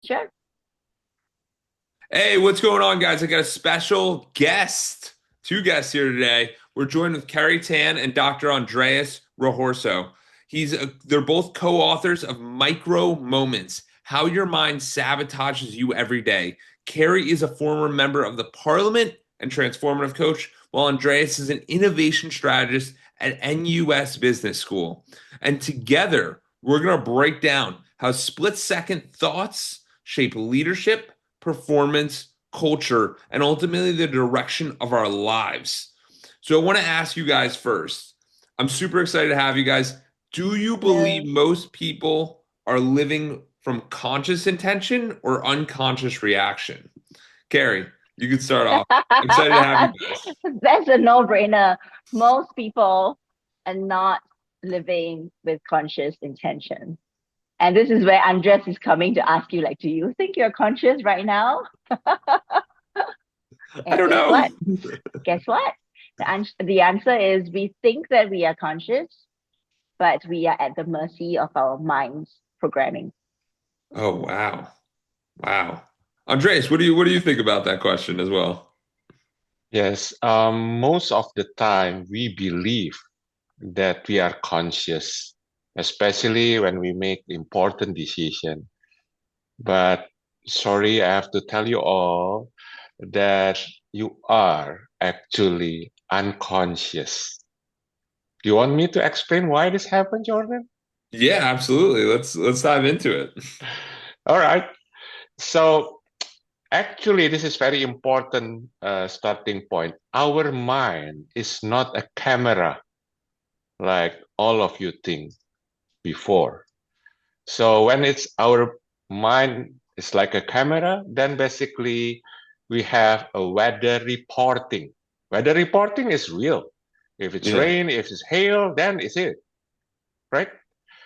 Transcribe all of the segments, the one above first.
Sure. Hey, what's going on, guys? I got a special guest, two guests here today. We're joined with Carrie Tan and Dr. Andreas Rahorso. They're both co-authors of Micro Moments: How Your Mind Sabotages You Every Day. Carrie is a former member of the Parliament and transformative coach, while Andreas is an innovation strategist at NUS Business School. And together, we're going to break down how split-second thoughts shape leadership, performance, culture, and ultimately the direction of our lives. So I want to ask you guys first. I'm super excited to have you guys. Do you believe Hello. most people are living from conscious intention or unconscious reaction? Carrie, you could start off. I'm excited to have you guys. That's a no-brainer. Most people are not living with conscious intention. And this is where Andres is coming to ask you, like, do you think you're conscious right now? I And don't guess what? know. Guess what? The answer is we think that we are conscious, but we are at the mercy of our mind's programming. Oh, wow. Wow. Andres, what do you think about that question as well? Yes, most of the time we believe that we are conscious, especially when we make important decision. But sorry, I have to tell you all that you are actually unconscious. Do you want me to explain why this happened, Jordan? Yeah, absolutely. Let's dive into it. All right. So actually, this is very important starting point. Our mind is not a camera like all of you think before. So when it's our mind is like a camera, then basically we have a weather reporting. Weather reporting is real. If it's Yeah. rain, if it's hail, then it's it, right?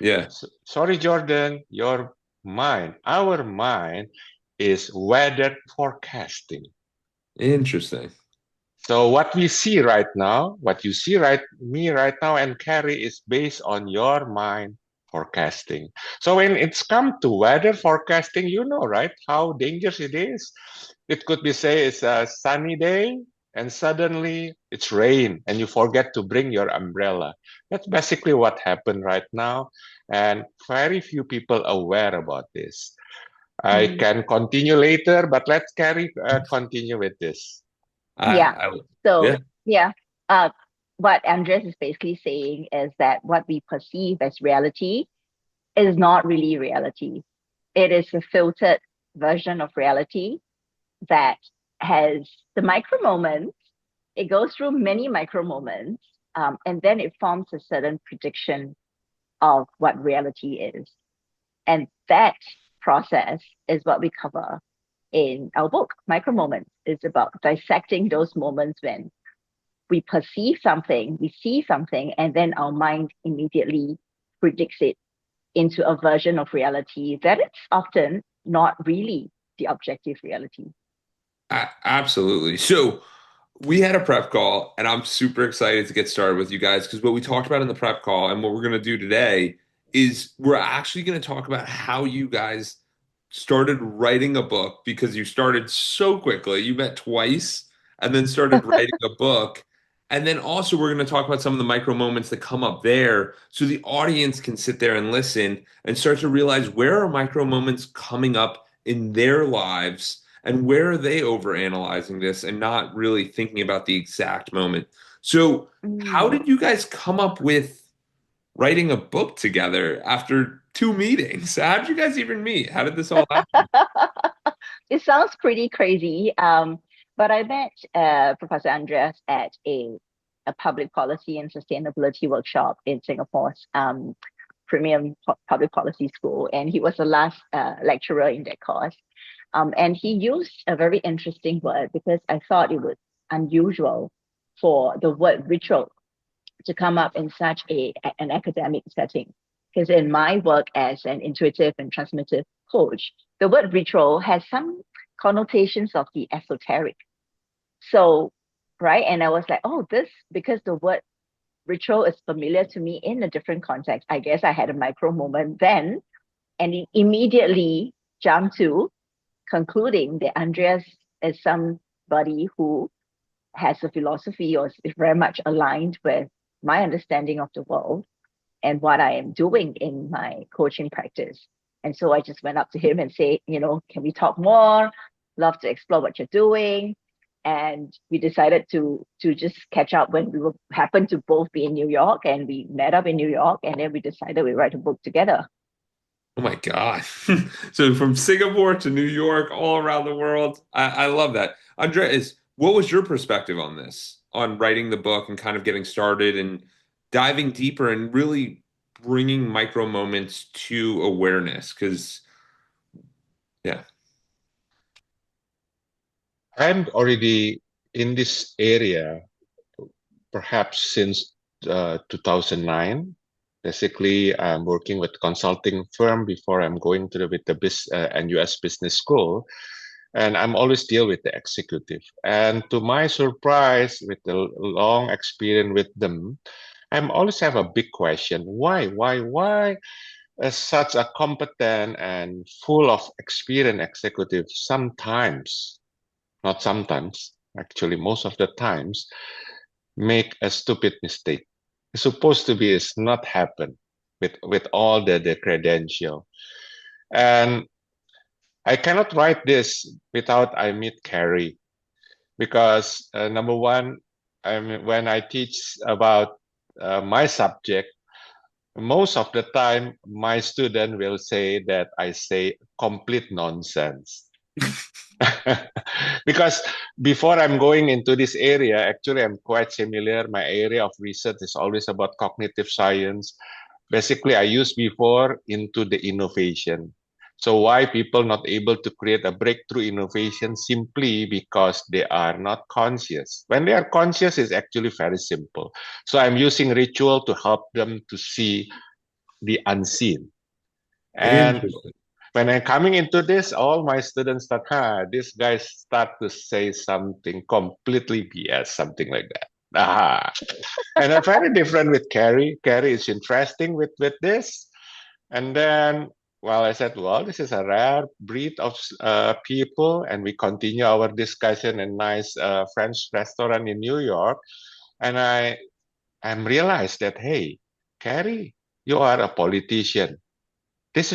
Yeah. Sorry, Jordan, your mind, our mind is weather forecasting. Interesting. So what we see right now, what you see me right now and Carrie is based on your mind forecasting. So when it's come to weather forecasting, you know, right, how dangerous it is. It could be say it's a sunny day and suddenly it's rain and you forget to bring your umbrella. That's basically what happened right now. And very few people aware about this. I Mm. can continue later, but let's continue with this. Yeah. I So, yeah. yeah. Uh, what Andres is basically saying is that what we perceive as reality is not really reality. It is a filtered version of reality that has the micro moments. It goes through many micro moments, and then it forms a certain prediction of what reality is. And that process is what we cover in our book, Micro Moments. It's about dissecting those moments when we perceive something, we see something, and then our mind immediately predicts it into a version of reality that it's often not really the objective reality. Absolutely. So we had a prep call, and I'm super excited to get started with you guys because what we talked about in the prep call and what we're going to do today is we're actually going to talk about how you guys started writing a book because you started so quickly. You met twice and then started writing a book. And then also, we're going to talk about some of the micro moments that come up there so the audience can sit there and listen and start to realize where are micro moments coming up in their lives and where are they overanalyzing this and not really thinking about the exact moment. So, how Mm. did you guys come up with writing a book together after two meetings? How did you guys even meet? How did this all happen? It sounds pretty crazy. But I met Professor Andreas at a public policy and sustainability workshop in Singapore's premium public policy school, and he was the last lecturer in that course. And he used a very interesting word because I thought it was unusual for the word ritual to come up in such an academic setting. Because in my work as an intuitive and transformative coach, the word ritual has some connotations of the esoteric. So, right. And I was like, oh, this, because the word ritual is familiar to me in a different context. I guess I had a micro moment then, and it immediately jump to concluding that Andreas is somebody who has a philosophy or is very much aligned with my understanding of the world and what I am doing in my coaching practice. And so I just went up to him and say, can we talk more? Love to explore what you're doing. And we decided to just catch up when we happened to both be in New York, and we met up in New York, and then we decided we write a book together. Oh my God. So from Singapore to New York, all around the world. I love that. Andreas, what was your perspective on this, on writing the book and kind of getting started and diving deeper and really bringing micro moments to awareness? Because, yeah. I'm already in this area perhaps since 2009. Basically, I'm working with consulting firm before I'm going to with the US business school, and I'm always deal with the executive. And to my surprise, with the long experience with them, I'm always have a big question: why? Such a competent and full of experience executive sometimes, not sometimes, actually most of the times, make a stupid mistake. It's supposed to be is not happen with all the credential. And I cannot write this without I meet Carrie, because number one, when I teach about my subject, most of the time my student will say that I say complete nonsense. Because before I'm going into this area, actually I'm quite familiar. My area of research is always about cognitive science. Basically, I used before into the innovation. So why people not able to create a breakthrough innovation? Simply because they are not conscious. When they are conscious, it's actually very simple. So I'm using ritual to help them to see the unseen. And Interesting. when I'm coming into this, all my students start, this guy start to say something completely BS, something like that. And I'm very different with Carrie. Carrie is interesting with this. And then, well, I said, well, this is a rare breed of people. And we continue our discussion in nice French restaurant in New York. And I realized that, hey, Carrie, you are a politician.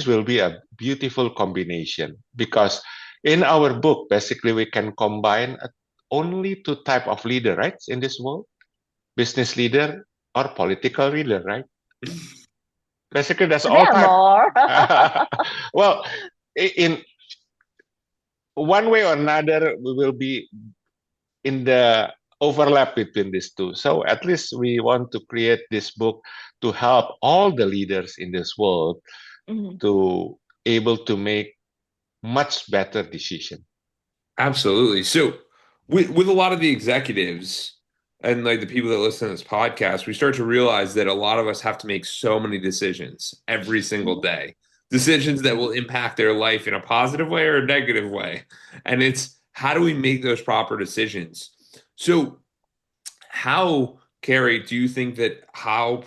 Will be a beautiful combination, because in our book, basically, we can combine only two type of leader, right, in this world: business leader or political leader, right? Basically, that's all There are type. more. Well, in one way or another, we will be in the overlap between these two. So at least we want to create this book to help all the leaders in this world Mhm. to able to make much better decision. Absolutely. So with a lot of the executives and like the people that listen to this podcast, we start to realize that a lot of us have to make so many decisions every single Mhm. day. Decisions that will impact their life in a positive way or a negative way. And it's how do we make those proper decisions? So how, Carrie, do you think that how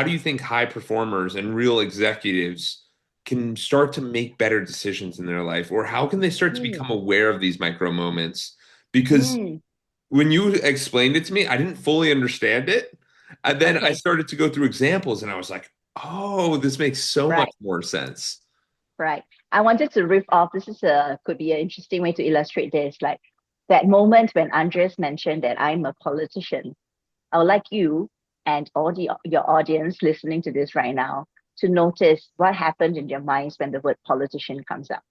do you think high performers and real executives can start to make better decisions in their life, or how can they start to Mm. become aware of these micro moments? Because Mm. when you explained it to me, I didn't fully understand it, and then I Okay. started to go through examples, and I was like, "Oh, this makes so much Right. more sense." Right. I wanted to riff off. This is could be an interesting way to illustrate this. Like that moment when Andres mentioned that I'm a politician. I would like you and all your audience listening to this right now to notice what happened in your minds when the word politician comes up.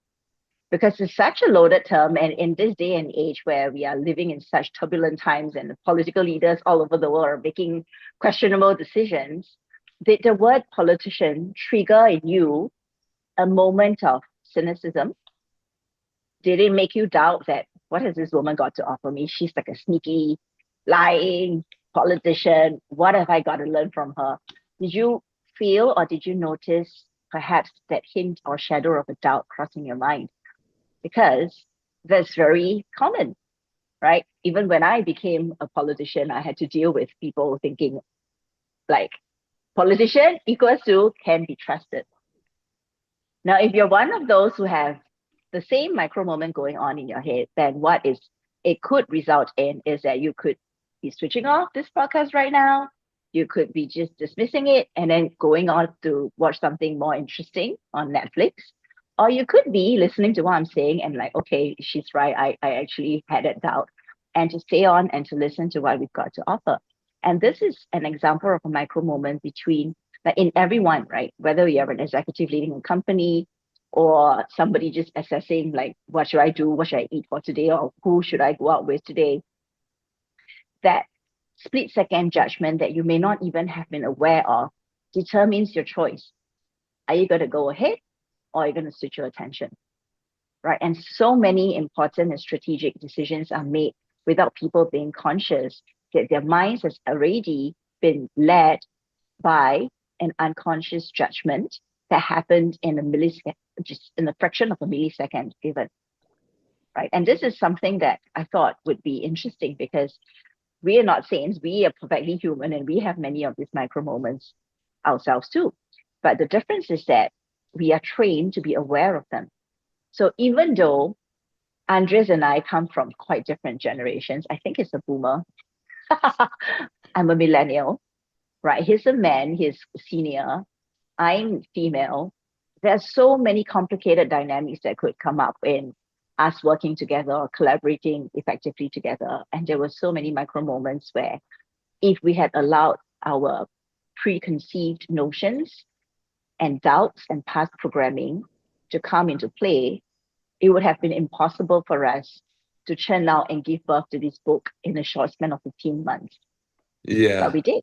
Because it's such a loaded term, and in this day and age where we are living in such turbulent times and the political leaders all over the world are making questionable decisions, did the word politician trigger in you a moment of cynicism? Did it make you doubt that what has this woman got to offer me? She's like a sneaky, lying politician. What have I got to learn from her? Did you feel or did you notice perhaps that hint or shadow of a doubt crossing your mind? Because that's very common, right? Even when I became a politician, I had to deal with people thinking like politician equals to can be trusted. Now, if you're one of those who have the same micro moment going on in your head, then what is it could result in is that you could be switching off this podcast right now. You could be just dismissing it and then going on to watch something more interesting on Netflix. Or you could be listening to what I'm saying and like, okay, she's right. I actually had that doubt. And to stay on and to listen to what we've got to offer. And this is an example of a micro moment between, like in everyone, right? Whether you're an executive leading a company or somebody just assessing, like, what should I do? What should I eat for today? Or who should I go out with today? That split second judgment that you may not even have been aware of determines your choice. Are you going to go ahead or are you going to switch your attention? Right. And so many important and strategic decisions are made without people being conscious that their minds has already been led by an unconscious judgment that happened in a millisecond, just in a fraction of a millisecond given. Right. And this is something that I thought would be interesting because we are not saints, we are perfectly human, and we have many of these micro moments ourselves too. But the difference is that we are trained to be aware of them. So even though Andres and I come from quite different generations, I think he's a boomer. I'm a millennial, right? He's a man, he's senior. I'm female. There's so many complicated dynamics that could come up in us working together or collaborating effectively together. And there were so many micro moments where if we had allowed our preconceived notions and doubts and past programming to come into play, it would have been impossible for us to churn out and give birth to this book in a short span of 15 months. Yeah. But we did.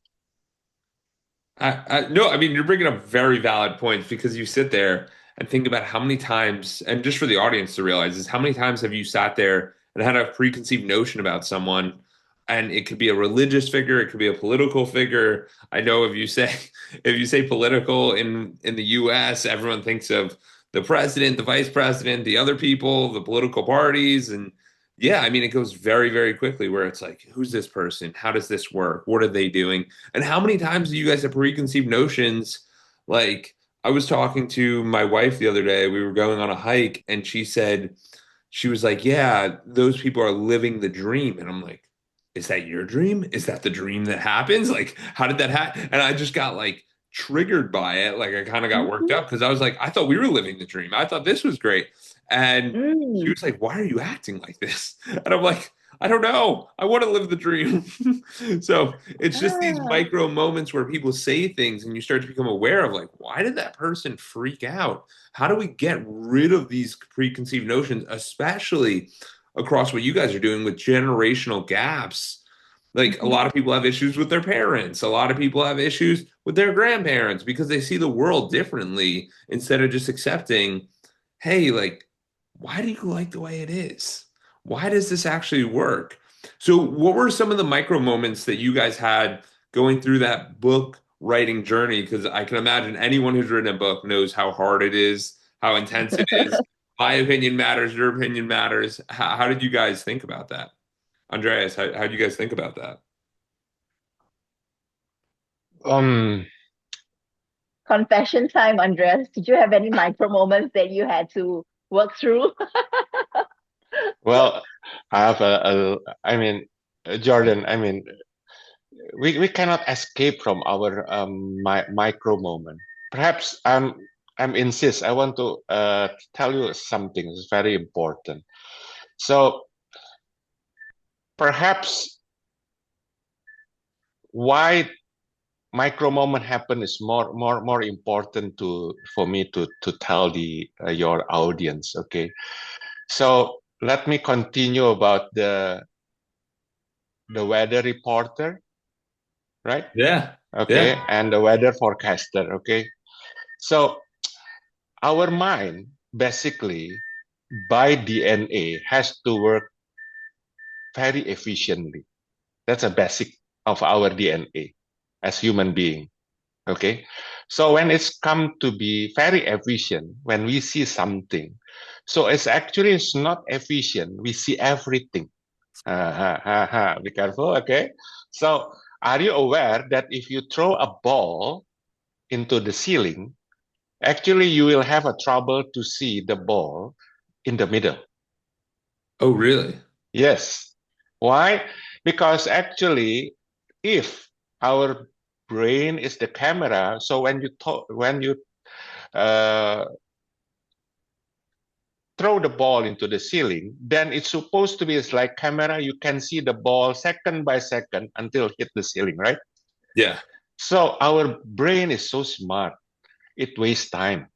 No, I mean, you're bringing up very valid points because you sit there and think about how many times, and just for the audience to realize is how many times have you sat there and had a preconceived notion about someone, and it could be a religious figure, it could be a political figure. I know if you say political in the US, everyone thinks of the president, the vice president, the other people, the political parties, and yeah, I mean, it goes very, very quickly where it's like, who's this person? How does this work? What are they doing? And how many times do you guys have preconceived notions? Like, I was talking to my wife the other day. We were going on a hike, and she was like, yeah, those people are living the dream. And I'm like, is that your dream? Is that the dream that happens? Like, how did that happen? And I just got like triggered by it. Like, I kind of got worked up because I was like, I thought we were living the dream. I thought this was great. And she was like, why are you acting like this? And I'm like, I don't know. I want to live the dream. So it's just these micro moments where people say things and you start to become aware of like, why did that person freak out? How do we get rid of these preconceived notions, especially across what you guys are doing with generational gaps? Like a lot of people have issues with their parents. A lot of people have issues with their grandparents because they see the world differently instead of just accepting, hey, like, why do you like the way it is? Why does this actually work? So what were some of the micro moments that you guys had going through that book writing journey? Because I can imagine anyone who's written a book knows how hard it is, how intense it is. My opinion matters, your opinion matters. How did you guys think about that? Andreas, how do you guys think about that? Confession time, Andreas. Did you have any micro moments that you had to work through? Well, I have Jordan, we cannot escape from our micro moment. Perhaps I'm insist. I want to tell you something. It's very important. So perhaps why micro moment happen is more important for me to tell your audience. Okay, so let me continue about the weather reporter, right? Yeah. Okay, Yeah. and the weather forecaster. Okay, so our mind basically by DNA has to work very efficiently. That's a basic of our DNA as human being. Okay, so when it's come to be very efficient, when we see something, so it's not efficient. We see everything. Be careful. Okay, so are you aware that if you throw a ball into the ceiling, actually you will have a trouble to see the ball in the middle. Oh, really? Yes. Why? Because actually, if our brain is the camera, so when you uh, throw the ball into the ceiling, then it's supposed to be it's like camera. You can see the ball second by second until it hit the ceiling, right? Yeah. So our brain is so smart. It wastes time.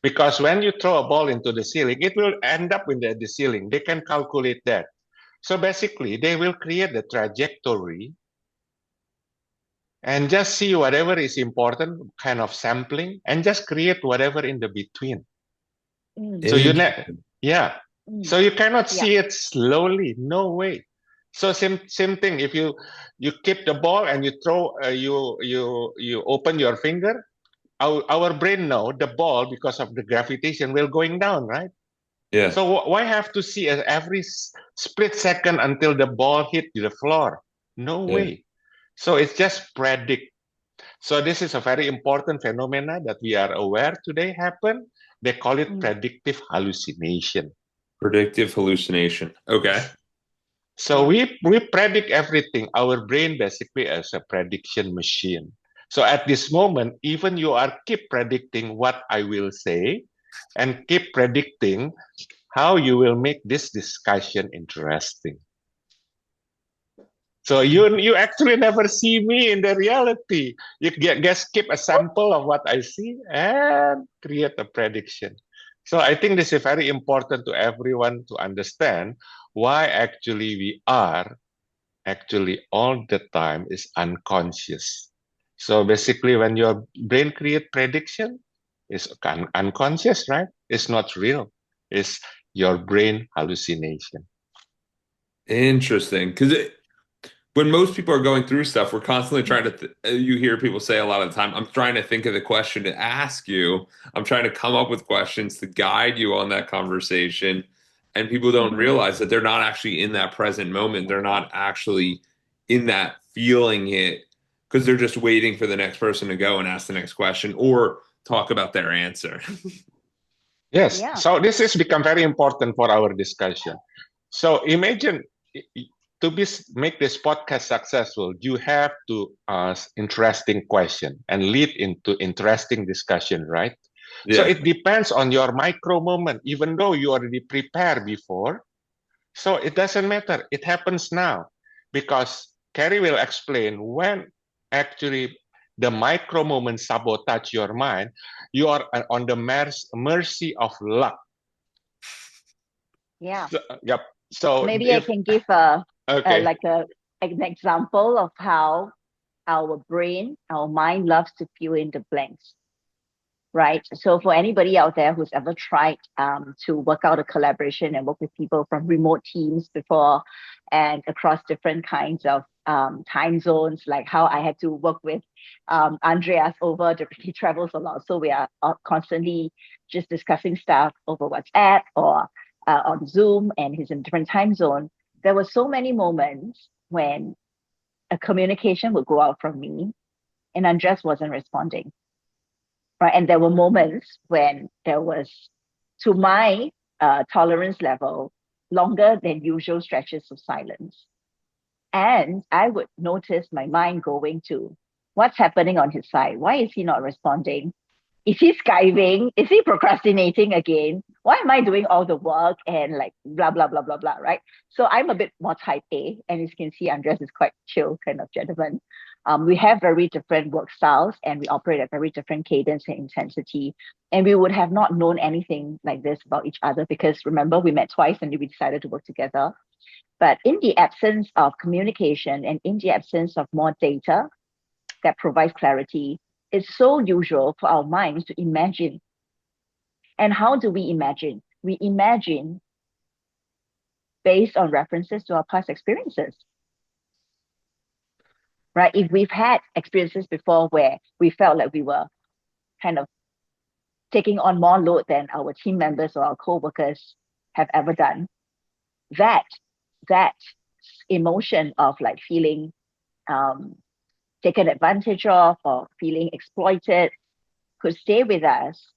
Because when you throw a ball into the ceiling, it will end up in the ceiling. They can calculate that. So basically, they will create the trajectory and just see whatever is important, kind of sampling, and just create whatever in the between. So Interesting. yeah. So you cannot Yeah. see it slowly. No way. So same thing. If you keep the ball and you throw, you open your finger, our brain know the ball because of the gravitation will going down, right? Yeah. So why have to see every split second until the ball hit the floor? No Yeah. way. So it's just predict. So this is a very important phenomena that we are aware today happen. They call it predictive hallucination. Predictive hallucination. Okay. So we predict everything. Our brain basically is a prediction machine. So at this moment, even you are keep predicting what I will say and keep predicting how you will make this discussion interesting. So you actually never see me in the reality. You just keep a sample of what I see and create a prediction. So I think this is very important to everyone to understand why actually we are actually all the time is unconscious. So basically when your brain create prediction, it's unconscious, right? It's not real. It's your brain hallucination. Interesting. Because when most people are going through stuff, we're constantly trying to, you hear people say a lot of the time, I'm trying to think of the question to ask you. I'm trying to come up with questions to guide you on that conversation. And people don't realize that they're not actually in that present moment. They're not actually in that feeling it because they're just waiting for the next person to go and ask the next question or talk about their answer. Yes. Yeah. So this has become very important for our discussion. So imagine to make this podcast successful, you have to ask interesting question and lead into interesting discussion, right? So Yeah. it depends on your micro moment, even though you already prepared before. So it doesn't matter. It happens now because Carrie will explain when actually the micro moments sabotage your mind, you are on the mercy of luck. Yeah. Yep. So Maybe I if can give okay, like an example of how our brain, our mind loves to fill in the blanks, right? So for anybody out there who's ever tried to work out a collaboration and work with people from remote teams before and across different kinds of time zones, like how I had to work with Andreas over, he travels a lot. So we are constantly just discussing stuff over WhatsApp or on Zoom, and he's in a different time zone. There were so many moments when a communication would go out from me and Andreas wasn't responding, right? And there were moments when there was, to my tolerance level, longer than usual stretches of silence. And I would notice my mind going to what's happening on his side. Why is he not responding? Is he skiving? Is he procrastinating again? Why am I doing all the work and like blah, blah, blah, blah, blah, right? So I'm a bit more type A. And as you can see, Andreas is quite chill kind of gentleman. We have very different work styles and we operate at very different cadence and intensity. And we would have not known anything like this about each other because remember, we met twice and we decided to work together. But in the absence of communication and in the absence of more data that provides clarity, it's so usual for our minds to imagine. And how do we imagine? We imagine based on references to our past experiences, right? If we've had experiences before where we felt like we were kind of taking on more load than our team members or our co-workers have ever done, that that emotion of like feeling taken advantage of or feeling exploited could stay with us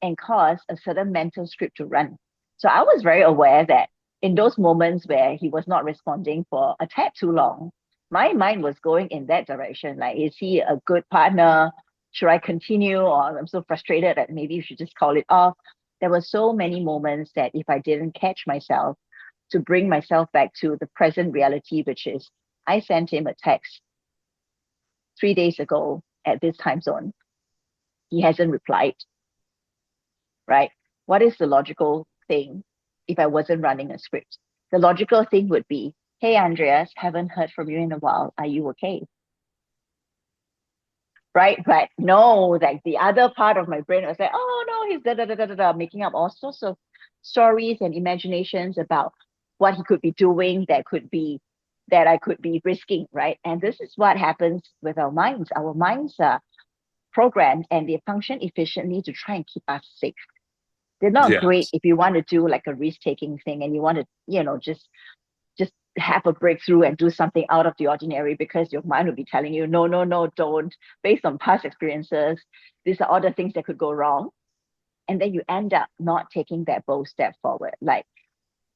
and cause a certain mental script to run. So I was very aware that in those moments where he was not responding for a tad too long, my mind was going in that direction. Like, is he a good partner? Should I continue? Or I'm so frustrated that maybe you should just call it off. There were so many moments that if I didn't catch myself to bring myself back to the present reality, which is I sent him a text 3 days ago at this time zone. He hasn't replied, right? What is the logical thing if I wasn't running a script? The logical thing would be, hey, Andreas, haven't heard from you in a while. Are you okay? Right? But no, like the other part of my brain was like, oh no, he's da da da da da da, making up all sorts of stories and imaginations about what he could be doing that I could be risking, right? And this is what happens with our minds. Our minds are programmed and they function efficiently to try and keep us safe. They're not Yeah. great if you want to do like a risk-taking thing and you want to, just have a breakthrough and do something out of the ordinary, because your mind will be telling you, no, no, no, don't. Based on past experiences, these are all the things that could go wrong. And then you end up not taking that bold step forward. Like,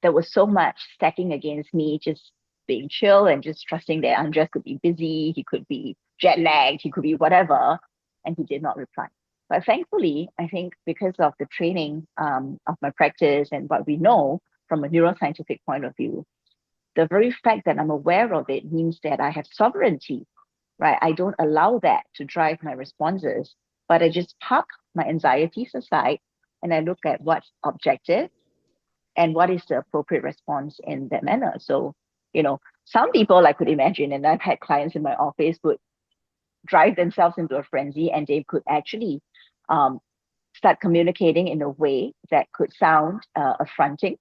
there was so much stacking against me just being chill and just trusting that Andres could be busy, he could be jet lagged, he could be whatever. And he did not reply. But thankfully, I think because of the training of my practice and what we know from a neuroscientific point of view, the very fact that I'm aware of it means that I have sovereignty, right? I don't allow that to drive my responses, but I just park my anxieties aside and I look at what's objective and what is the appropriate response in that manner. So, some people I could imagine, and I've had clients in my office, would drive themselves into a frenzy and they could actually um, start communicating in a way that could sound affronting,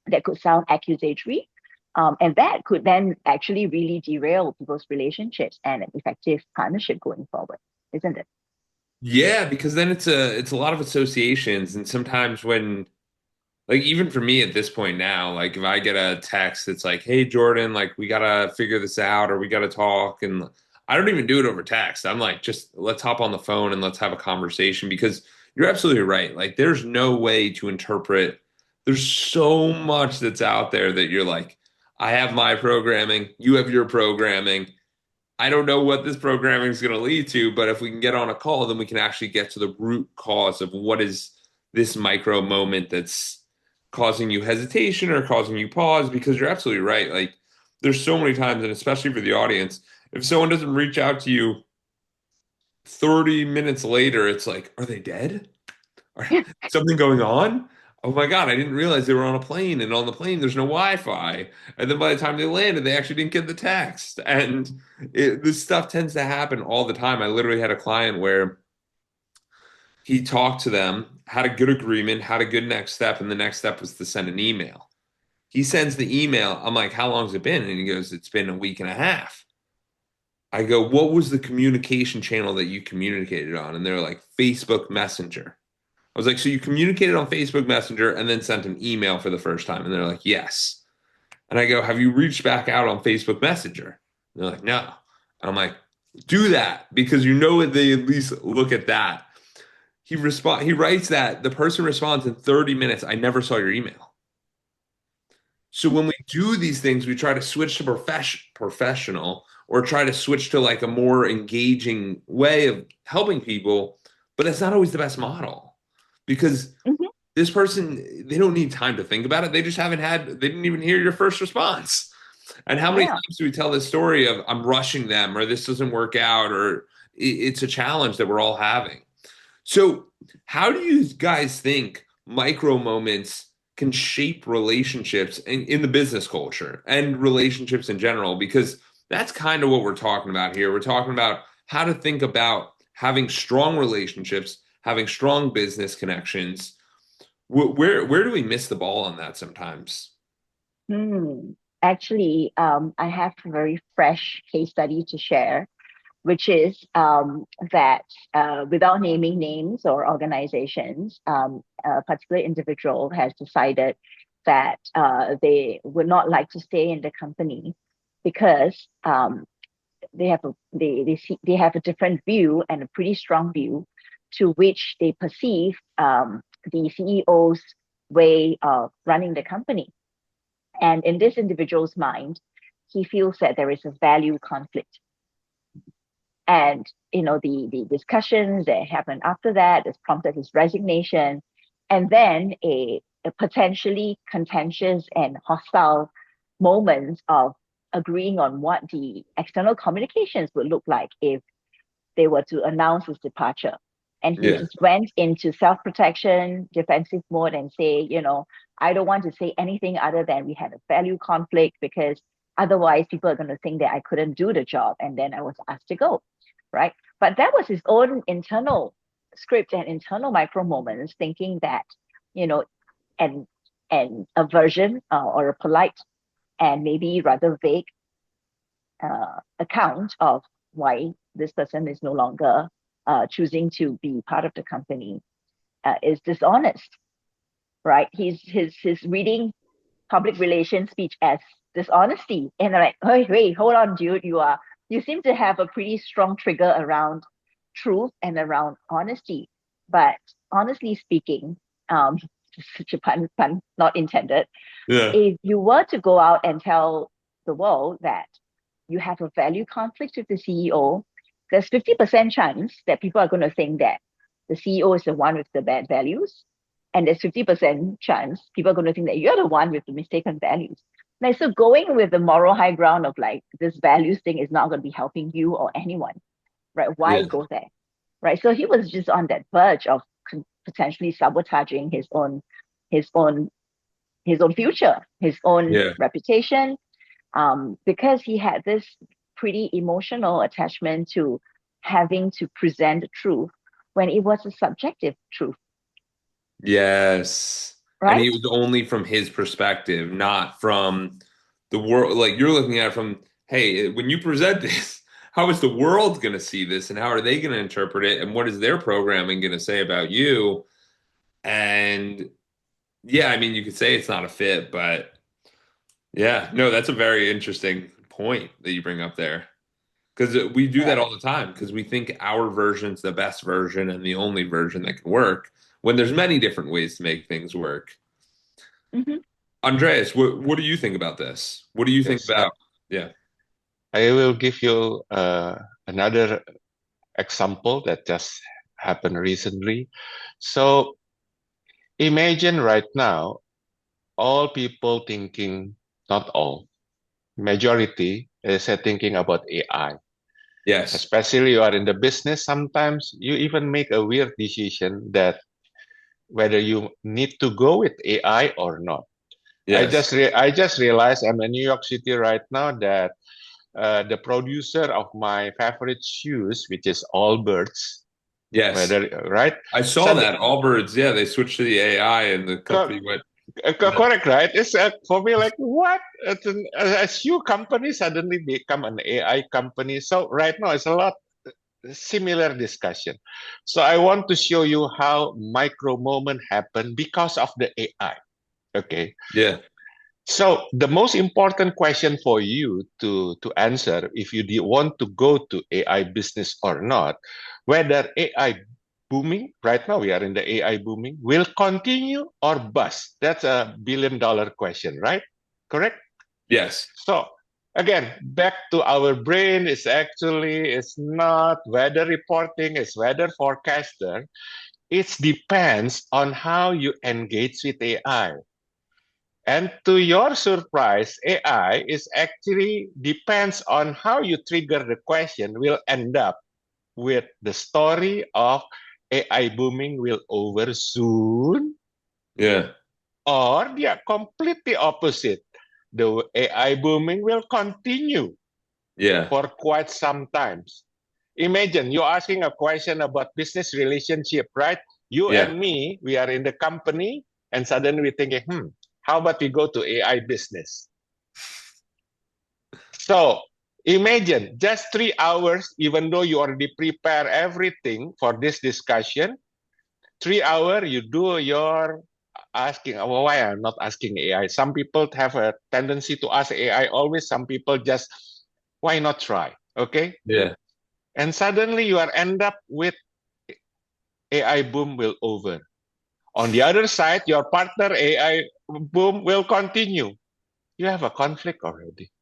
that could sound accusatory. And that could then actually really derail people's relationships and an effective partnership going forward, isn't it? Yeah, because then it's a lot of associations, and sometimes when, like, even for me at this point now, like if I get a text, it's like, "Hey Jordan, like we gotta figure this out or we gotta talk," and I don't even do it over text. I'm like, just let's hop on the phone and let's have a conversation, because you're absolutely right. Like there's no way to interpret. There's so much that's out there that you're like, I have my programming, you have your programming. I don't know what this programming is going to lead to, but if we can get on a call, then we can actually get to the root cause of what is this micro moment that's causing you hesitation or causing you pause, because you're absolutely right. Like there's so many times, and especially for the audience, if someone doesn't reach out to you 30 minutes later, it's like, are they dead? Or something going on? Oh my God, I didn't realize they were on a plane, and on the plane there's no Wi-Fi. And then by the time they landed, they actually didn't get the text. And this stuff tends to happen all the time. I literally had a client where he talked to them, had a good agreement, had a good next step, and the next step was to send an email. He sends the email. I'm like, how long has it been? And he goes, it's been a week and a half. I go, what was the communication channel that you communicated on? And they're like, Facebook Messenger. I was like, so you communicated on Facebook Messenger and then sent an email for the first time? And they're like, yes. And I go, have you reached back out on Facebook Messenger? And they're like, no. And I'm like, do that, because they at least look at that. He writes that the person responds in 30 minutes. I never saw your email. So when we do these things, we try to switch to professional, or try to switch to like a more engaging way of helping people, but that's not always the best model, because Mhm. this person, they don't need time to think about it. They didn't even hear your first response. And how many Yeah. times do we tell this story of I'm rushing them, or this doesn't work out, or it's a challenge that we're all having. So how do you guys think micro moments can shape relationships in the business culture and relationships in general? Because that's kind of what we're talking about here. We're talking about how to think about having strong relationships, having strong business connections. Where do we miss the ball on that sometimes? Hmm. Actually, I have a very fresh case study to share, which is that without naming names or organizations, a particular individual has decided that they would not like to stay in the company because they have a different view, and a pretty strong view, to which they perceive the CEO's way of running the company. And in this individual's mind, he feels that there is a value conflict. And the discussions that happened after that has prompted his resignation, and then a potentially contentious and hostile moments of agreeing on what the external communications would look like if they were to announce his departure. And he Yeah. just went into self-protection, defensive mode, and say, I don't want to say anything other than we had a value conflict, because otherwise people are going to think that I couldn't do the job. And then I was asked to go, right? But that was his own internal script and internal micro moments, thinking that, and a version or a polite and maybe rather vague account of why this person is no longer choosing to be part of the company is dishonest, right? He's reading public relations speech as dishonesty, and I'm like, hey, wait, hold on, dude, you seem to have a pretty strong trigger around truth and around honesty, but honestly speaking, such a pun not intended. Yeah. If you were to go out and tell the world that you have a value conflict with the CEO, there's 50% chance that people are going to think that the CEO is the one with the bad values. And there's 50% chance people are going to think that you're the one with the mistaken values. Like, so going with the moral high ground of like this values thing is not going to be helping you or anyone, right? Why go there, right? So he was just on that verge of potentially sabotaging his own future, his own reputation, because he had this pretty emotional attachment to having to present the truth when it was a subjective truth. Yes. Right? And he was only from his perspective, not from the world. Like, you're looking at it from, hey, when you present this, how is the world going to see this, and how are they going to interpret it, and what is their programming going to say about you? And yeah, I mean, you could say it's not a fit, but yeah, no, that's a very interesting point that you bring up there. Because we do that all the time, because we think our version's the best version and the only version that can work, when there's many different ways to make things work. Mm-hmm. Andreas, what do you think about this? What do you think about? Yeah. I will give you another example that just happened recently. So imagine right now, all people thinking, not all, majority is thinking about AI. Yes. Especially you are in the business, sometimes you even make a weird decision that whether you need to go with AI or not. Yes. I just realized I'm in New York City right now that the producer of my favorite shoes, which is Allbirds, Yes. right? I saw that Allbirds. Yeah, they switched to the AI, and the company went. Correct, right? It's for me like what? A shoe company suddenly become an AI company. So right now it's a lot similar discussion. So I want to show you how micro moment happen because of the AI. Okay. Yeah. So the most important question for you to answer if you want to go to AI business or not, whether AI booming, right now we are in the AI booming, will continue or bust. That's a billion-dollar question, right? Correct? Yes. So again, back to our brain is actually it's not weather reporting, it's weather forecaster. It depends on how you engage with AI. And to your surprise, AI is actually depends on how you trigger the question will end up with the story of AI booming will over soon. Yeah. Or yeah, completely opposite. The AI booming will continue for quite some times. Imagine you're asking a question about business relationship, right? You and me, we are in the company, and suddenly we're thinking, how about we go to AI business? So imagine just 3 hours, even though you already prepare everything for this discussion, 3 hours you do your asking. Well, why I'm not asking AI? Some people have a tendency to ask AI always. Some people just, why not try? Okay. Yeah. And suddenly you are end up with AI boom will over. On the other side, your partner AI boom will continue. You have a conflict already.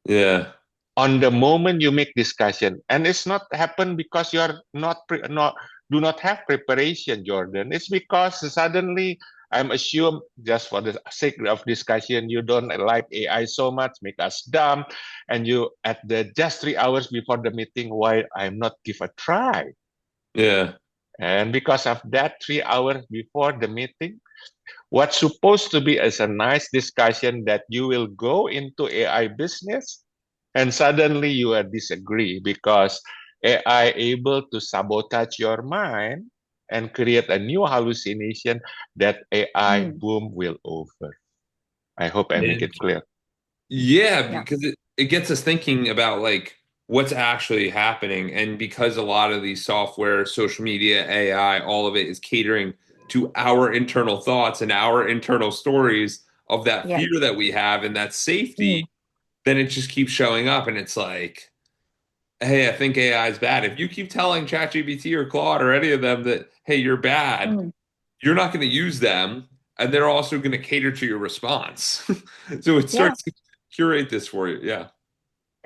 Yeah. On the moment you make discussion, and it's not happen because you are not do not have preparation, Jordan. It's because suddenly I'm assumed, just for the sake of discussion, you don't like AI so much, make us dumb, and you at the just 3 hours before the meeting, why I'm not give a try, Yeah. and because of that 3 hours before the meeting, what's supposed to be as a nice discussion that you will go into AI business, and suddenly you are disagree because AI able to sabotage your mind and create a new hallucination that AI Mm, boom will over. I hope I make And it clear. yeah, yeah. because it gets us thinking about like what's actually happening. And because a lot of these software, social media, AI, all of it is catering to our internal thoughts and our internal stories of that Yeah. fear that we have and that safety, Mm, then it just keeps showing up. And it's like, hey, I think AI is bad. If you keep telling ChatGPT or Claude or any of them that, hey, you're bad, mm, you're not going to use them. And they're also going to cater to your response. So it yeah. starts to curate this for you. Yeah.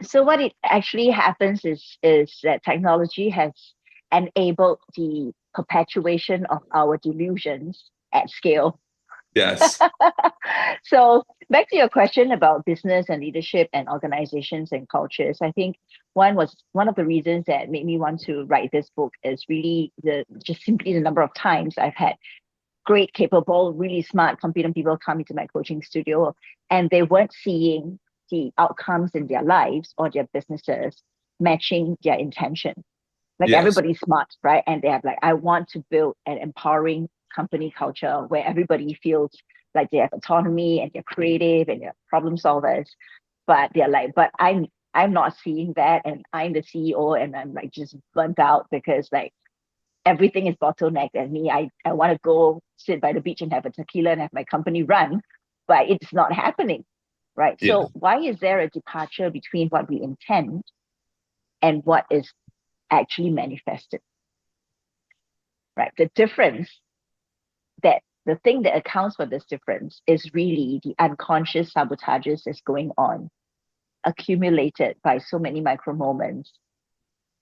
So what it actually happens is that technology has enabled the perpetuation of our delusions at scale. Yes. So back to your question about business and leadership and organizations and cultures, I think one of the reasons that made me want to write this book is really the just simply the number of times I've had great, capable, really smart, competent people come into my coaching studio and they weren't seeing the outcomes in their lives or their businesses matching their intention. Like Yes. everybody's smart, right? And they have like, I want to build an empowering company culture where everybody feels like they have autonomy and they're creative and they're problem solvers. But they're like, but I'm not seeing that, and I'm the CEO and I'm like just burnt out because like everything is bottlenecked and me. I want to go sit by the beach and have a tequila and have my company run, but it's not happening. Right. Yeah. So why is there a departure between what we intend and what is actually manifested? Right. The difference that the thing that accounts for this difference is really the unconscious sabotages that's going on, accumulated by so many micro moments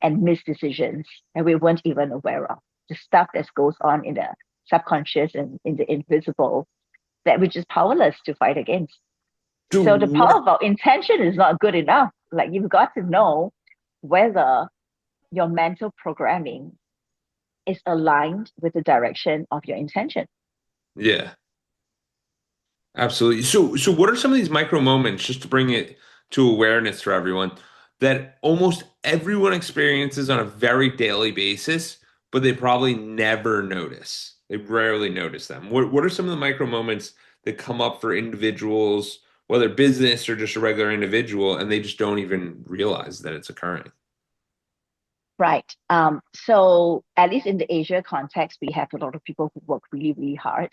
and missed decisions that we weren't even aware of. The stuff that goes on in the subconscious and in the invisible that we're just powerless to fight against. So So the power what? of our intention is not good enough. Like you've got to know whether your mental programming is aligned with the direction of your intention. Yeah, absolutely. So what are some of these micro moments, just to bring it to awareness for everyone, that almost everyone experiences on a very daily basis, but they probably never notice? They rarely notice them. What are some of the micro moments that come up for individuals, whether business or just a regular individual, and they just don't even realize that it's occurring? Right. So at least in the Asia context, we have a lot of people who work really, really hard,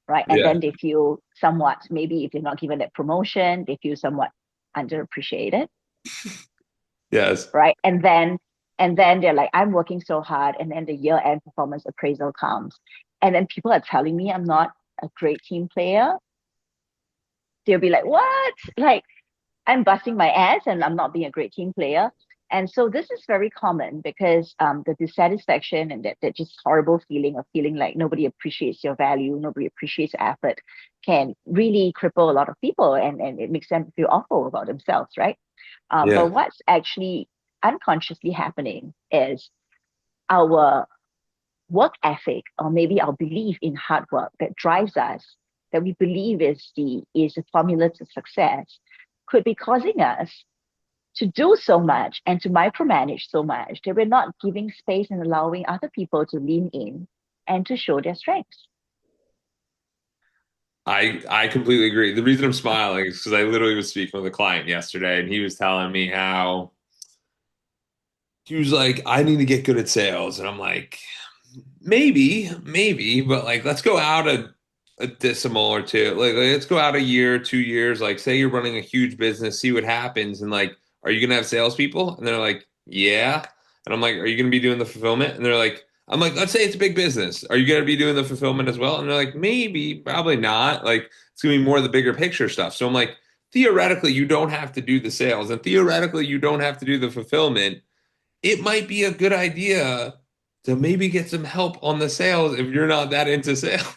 right? And Yeah. then they feel somewhat, maybe if they're not given that promotion, they feel somewhat underappreciated, Yes. right? And then they're like, I'm working so hard, and then the year-end performance appraisal comes, and then people are telling me I'm not a great team player. They'll be like, what? Like I'm busting my ass and I'm not being a great team player. And so this is very common because the dissatisfaction and that just horrible feeling of feeling like nobody appreciates your value, nobody appreciates your effort can really cripple a lot of people, and it makes them feel awful about themselves, right? But Yeah. what's actually unconsciously happening is our work ethic or maybe our belief in hard work that drives us, that we believe is the formula to success, could be causing us to do so much and to micromanage so much that we're not giving space and allowing other people to lean in and to show their strengths. I completely agree. The reason I'm smiling is because I literally was speaking with a client yesterday, and he was telling me how he was like, I need to get good at sales. And I'm like, maybe, but like, let's go out a decimal or two. Like, let's go out a year, 2 years. Like, say you're running a huge business, see what happens. And like, are you gonna have salespeople? And they're like, yeah. And I'm like, are you gonna be doing the fulfillment? And they're like, I'm like, let's say it's a big business. Are you going to be doing the fulfillment as well? And they're like, maybe, probably not. Like, it's going to be more of the bigger picture stuff. So I'm like, theoretically, you don't have to do the sales, and theoretically, you don't have to do the fulfillment. It might be a good idea to maybe get some help on the sales if you're not that into sales.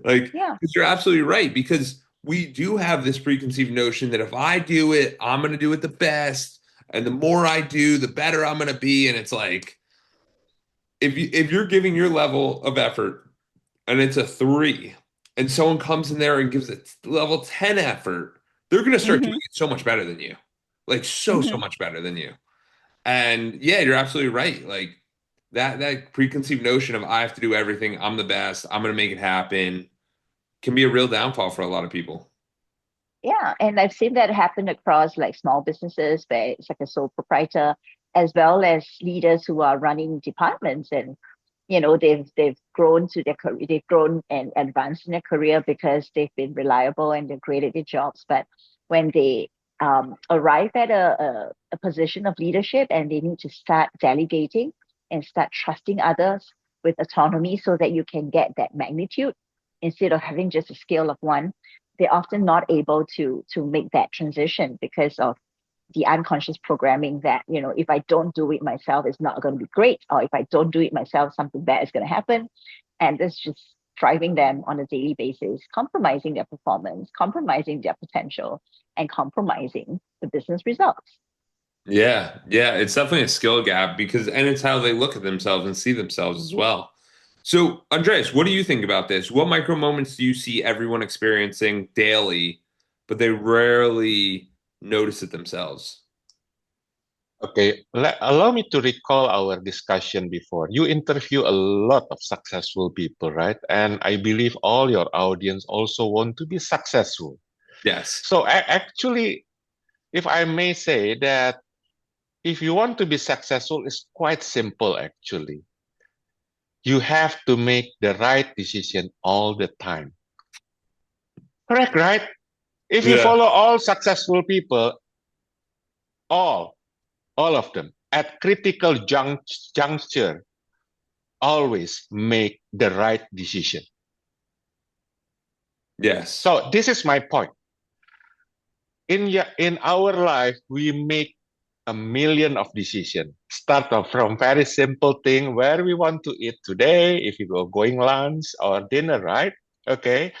Like, Yeah. because you're absolutely right, because we do have this preconceived notion that if I do it, I'm going to do it the best. And the more I do, the better I'm going to be. And it's like, if you're giving your level of effort and it's a 3, and someone comes in there and gives it level 10 effort, they're going to start doing Hmm. it so much better than you. Like so Hmm. much better than you. And yeah, you're absolutely right. Like that preconceived notion of I have to do everything, I'm the best, I'm gonna make it happen, can be a real downfall for a lot of people. Yeah, and I've seen that happen across like small businesses where it's like a sole proprietor, as well as leaders who are running departments, and they've grown to their career, they've grown and advanced in their career because they've been reliable and they're great at their jobs. But when they arrive at a position of leadership and they need to start delegating and start trusting others with autonomy so that you can get that magnitude instead of having just a scale of one, they're often not able to make that transition because of the unconscious programming that, if I don't do it myself, it's not going to be great. Or if I don't do it myself, something bad is going to happen. And this just driving them on a daily basis, compromising their performance, compromising their potential, and compromising the business results. Yeah, yeah, it's definitely a skill gap because, and it's how they look at themselves and see themselves as well. So, Andreas, what do you think about this? What micro moments do you see everyone experiencing daily, but they rarely notice it themselves? Okay, allow me to recall our discussion before. You interview a lot of successful people, right? And I believe all your audience also want to be successful. Yes. So actually, if I may say that if you want to be successful, it's quite simple actually. You have to make the right decision all the time. Correct, right? If you Yeah. follow all successful people, all, all of them, at critical juncture, always make the right decision. Yes. So this is my point. In our life, we make a million of decisions. Start off from very simple thing where we want to eat today, if you go going lunch or dinner, right? Okay.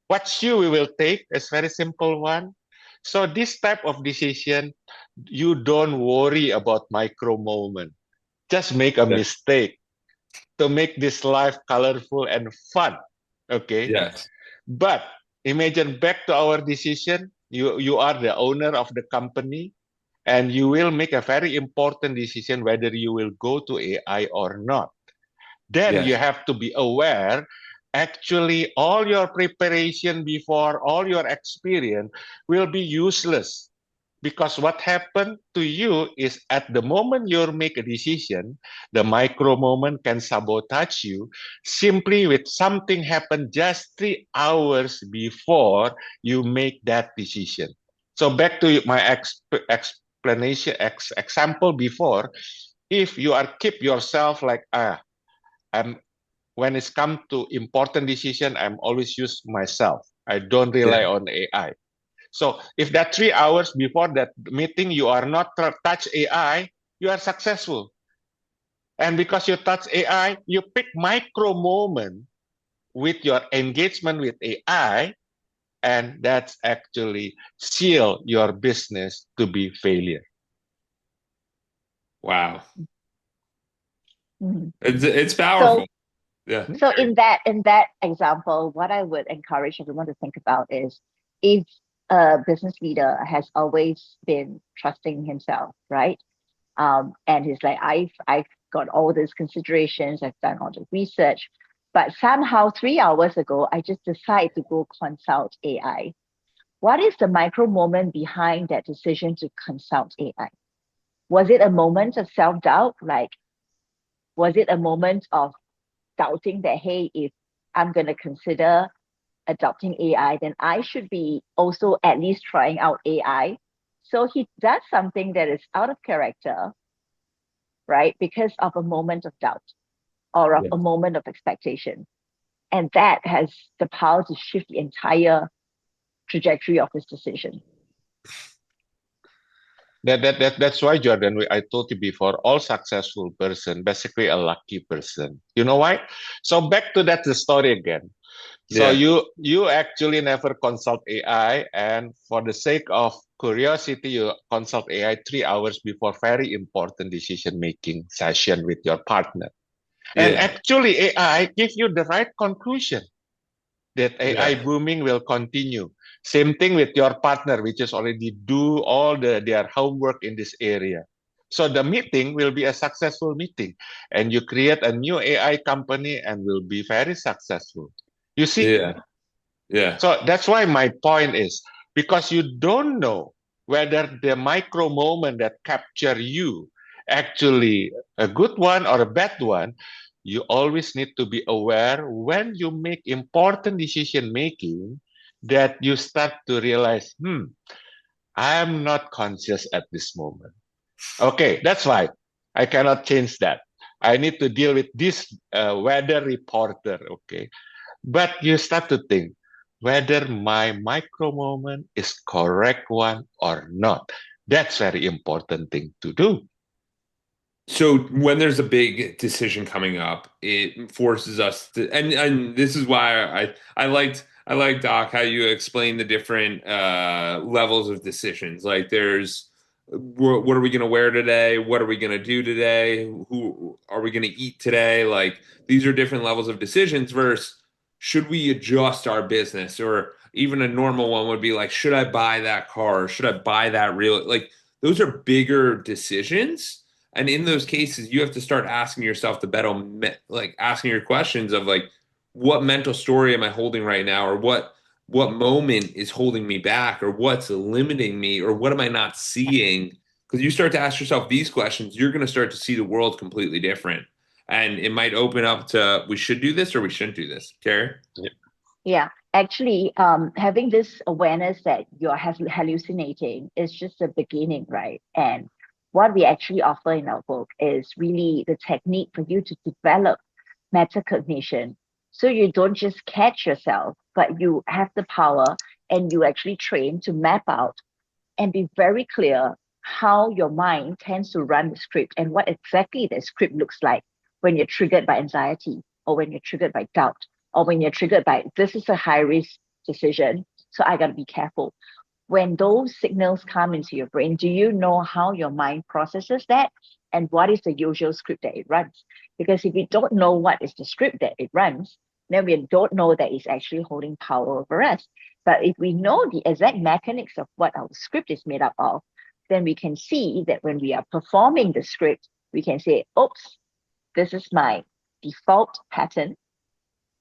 What shoe we will take is very simple one. So this type of decision, you don't worry about micro moment. Just make a Yeah. mistake to make this life colorful and fun. Okay. Yes. But imagine back to our decision. You are the owner of the company and you will make a very important decision whether you will go to AI or not. Then you Yes. have to be aware actually all your preparation before, all your experience will be useless because what happened to you is at the moment you make a decision, the micro moment can sabotage you simply with something happened just 3 hours before you make that decision. So back to my explanation example before, if you are keep yourself like I'm when it's come to important decision, I'm always use myself. I don't rely Yeah. on AI. So if that 3 hours before that meeting you are not touch AI, you are successful. And because you touch AI, you pick micro moment with your engagement with AI, and that's actually seal your business to be failure. Wow. Mhm. It's powerful. So, Yeah. so in that example, what I would encourage everyone to think about is if a business leader has always been trusting himself, right? And he's like, I've got all these considerations, I've done all the research, but somehow 3 hours ago, I just decided to go consult AI. What is the micro moment behind that decision to consult AI? Was it a moment of self-doubt? Like, was it a moment of doubting that, hey, if I'm going to consider adopting AI, then I should be also at least trying out AI? So he does something that is out of character, right? Because of a moment of doubt. or of a moment of expectation. And that has the power to shift the entire trajectory of his decision. That's why, Jordan, I told you before, all successful person, basically a lucky person. You know why? So back to the story again. So you actually never consult AI, and for the sake of curiosity, you consult AI 3 hours before very important decision-making session with your partner. And actually, AI gives you the right conclusion that AI booming will continue. Same thing with your partner, which is already do all their homework in this area. So the meeting will be a successful meeting, and you create a new AI company and will be very successful. You see? Yeah. So that's why my point is, because you don't know whether the micro moment that capture you actually a good one or a bad one, you always need to be aware when you make important decision making that you start to realize, I am not conscious at this moment. Okay, that's why I cannot change that. I need to deal with this weather reporter. Okay, but you start to think whether my micro moment is correct one or not. That's very important thing to do. So when there's a big decision coming up, it forces us to, and this is why I like Doc how you explain the different levels of decisions. Like there's what are we going to wear today? What are we going to do today? Who are we going to eat today? Like these are different levels of decisions versus should we adjust our business, or even a normal one would be like, should I buy that car? Or should I buy that real? Like those are bigger decisions. And in those cases, you have to start asking yourself the better, like asking your questions of like, what mental story am I holding right now, or what moment is holding me back, or what's limiting me, or what am I not seeing? Because you start to ask yourself these questions, you're going to start to see the world completely different, and it might open up to we should do this or we shouldn't do this. Carrie? Yeah, actually, having this awareness that you're hallucinating is just the beginning, right? And what we actually offer in our book is really the technique for you to develop metacognition. So you don't just catch yourself, but you have the power and you actually train to map out and be very clear how your mind tends to run the script and what exactly the script looks like when you're triggered by anxiety or when you're triggered by doubt or when you're triggered by this is a high risk decision, so I got to be careful. When those signals come into your brain, do you know how your mind processes that and what is the usual script that it runs? Because if you don't know what is the script that it runs, then we don't know that it's actually holding power over us. But if we know the exact mechanics of what our script is made up of, then we can see that when we are performing the script, we can say, oops, this is my default pattern.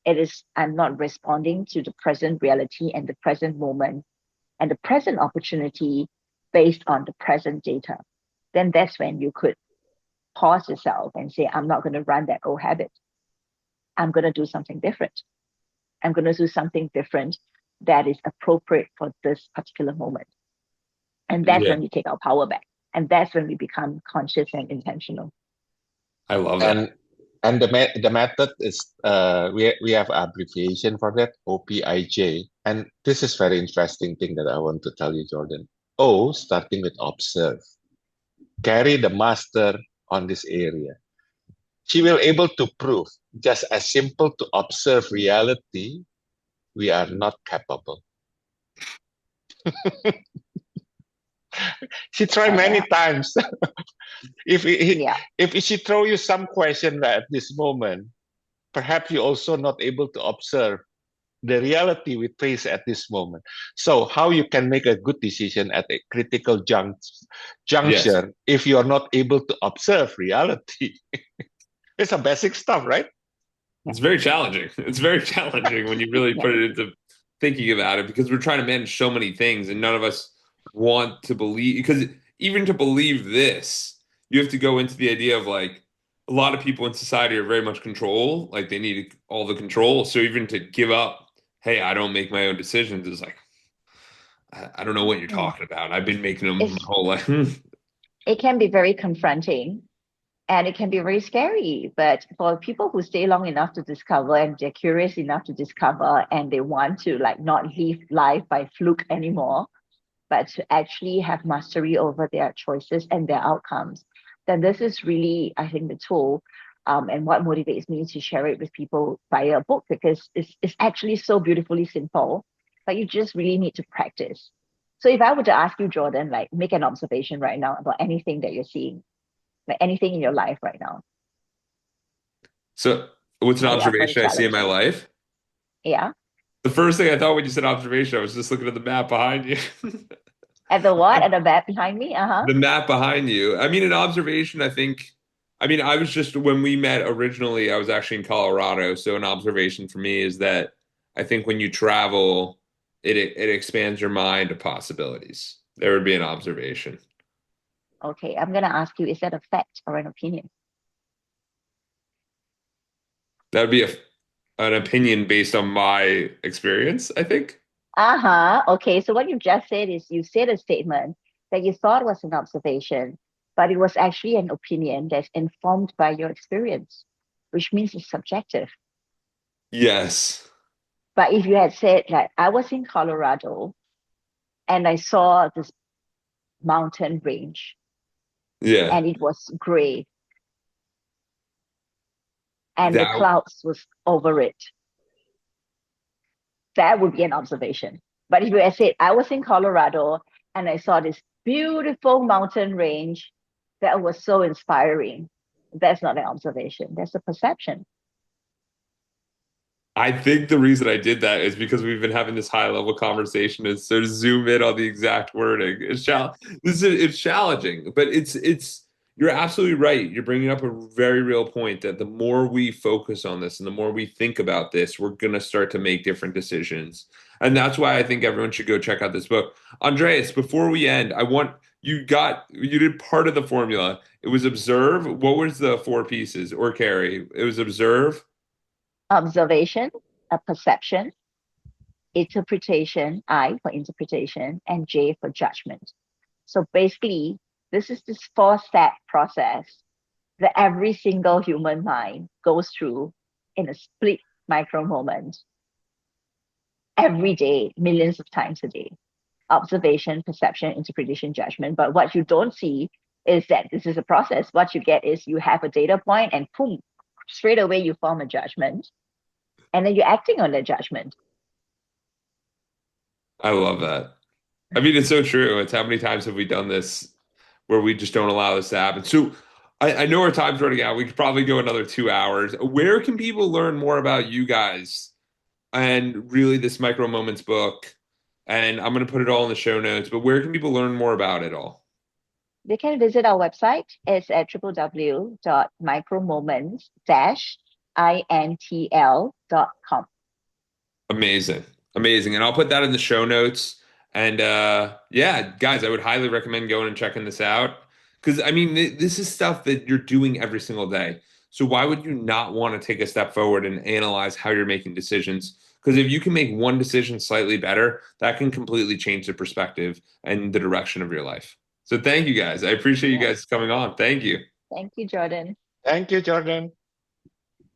I'm not responding to the present reality and the present moment and the present opportunity based on the present data. Then that's when you could pause yourself and say, I'm not going to run that old habit. I'm going to do something different. I'm going to do something different that is appropriate for this particular moment. And that's when we take our power back. And that's when we become conscious and intentional. I love that. And the method is we have abbreviation for that, OPIJ. And this is very interesting thing that I want to tell you, Jordan. O starting with observe. Carry the master on this area. She will able to prove just as simple to observe reality, we are not capable. She tried many times. If she throw you some question at this moment, perhaps you're also not able to observe the reality we face at this moment. So how you can make a good decision at a critical juncture if you're not able to observe reality? It's a basic stuff, right? It's very challenging. It's very challenging when you really put it into thinking about it, because we're trying to manage so many things and none of us want to believe, because even to believe this, you have to go into the idea of like a lot of people in society are very much control, like they need all the control. So even to give up, hey, I don't make my own decisions, is like, I don't know what you're talking about. I've been making them my whole life. It can be very confronting And it can be very scary. But for people who stay long enough to discover and they're curious enough to discover and they want to like not live life by fluke anymore, but to actually have mastery over their choices and their outcomes, then this is really, I think, the tool. And what motivates me to share it with people via a book, because it's actually so beautifully simple, but you just really need to practice. So if I were to ask you, Jordan, like make an observation right now about anything that you're seeing, like anything in your life right now. So what's an Are you up for the observation I see in challenge? my life? Yeah. The first thing I thought when you said observation, I was just looking at the map behind you. At the what? At the map behind me? Uh-huh. The map behind you. I mean, an observation, I was just, when we met originally, I was actually in Colorado. So an observation for me is that I think when you travel, it expands your mind to possibilities. There would be an observation. Okay, I'm gonna ask you, is that a fact or an opinion? That would be an opinion based on my experience, I think. Uh-huh. Okay, so what you just said is you said a statement that you thought was an observation, but it was actually an opinion that's informed by your experience, which means it's subjective. Yes. But if you had said, like, I was in Colorado and I saw this mountain range Yeah. and it was gray and the That clouds was over it, that would be an observation. But if you had said, I was in Colorado and I saw this beautiful mountain range that was so inspiring, that's not an observation, that's a perception. I think the reason I did that is because we've been having this high level conversation and so to zoom in on the exact wording. It's challenging, but it's you're absolutely right. You're bringing up a very real point that the more we focus on this and the more we think about this, we're going to start to make different decisions. And that's why I think everyone should go check out this book. Andreas, before we end, you did part of the formula. It was observe. What was the four pieces? Or Carrie? It was observe. Observation, a perception, interpretation, I for interpretation, and J for judgment. So basically, this is this four-step process that every single human mind goes through in a split micro moment every day, millions of times a day. Observation, perception, interpretation, judgment. But what you don't see is that this is a process. What you get is you have a data point and boom, straight away you form a judgment. And then you're acting on that judgment. I love that. I mean, it's so true. It's how many times have we done this where we just don't allow this to happen? So I know our time's running out. We could probably go another 2 hours. Where can people learn more about you guys and really this Micro Moments book? And I'm going to put it all in the show notes, but where can people learn more about it all? They can visit our website. It's at www.micromoments-intl.com. Amazing. Amazing. And I'll put that in the show notes. And yeah, guys, I would highly recommend going and checking this out. Because I mean, this is stuff that you're doing every single day. So why would you not want to take a step forward and analyze how you're making decisions? Because if you can make one decision slightly better, that can completely change the perspective and the direction of your life. So thank you guys. I appreciate you Yeah. guys coming on. Thank you. Thank you, Jordan. Thank you, Jordan.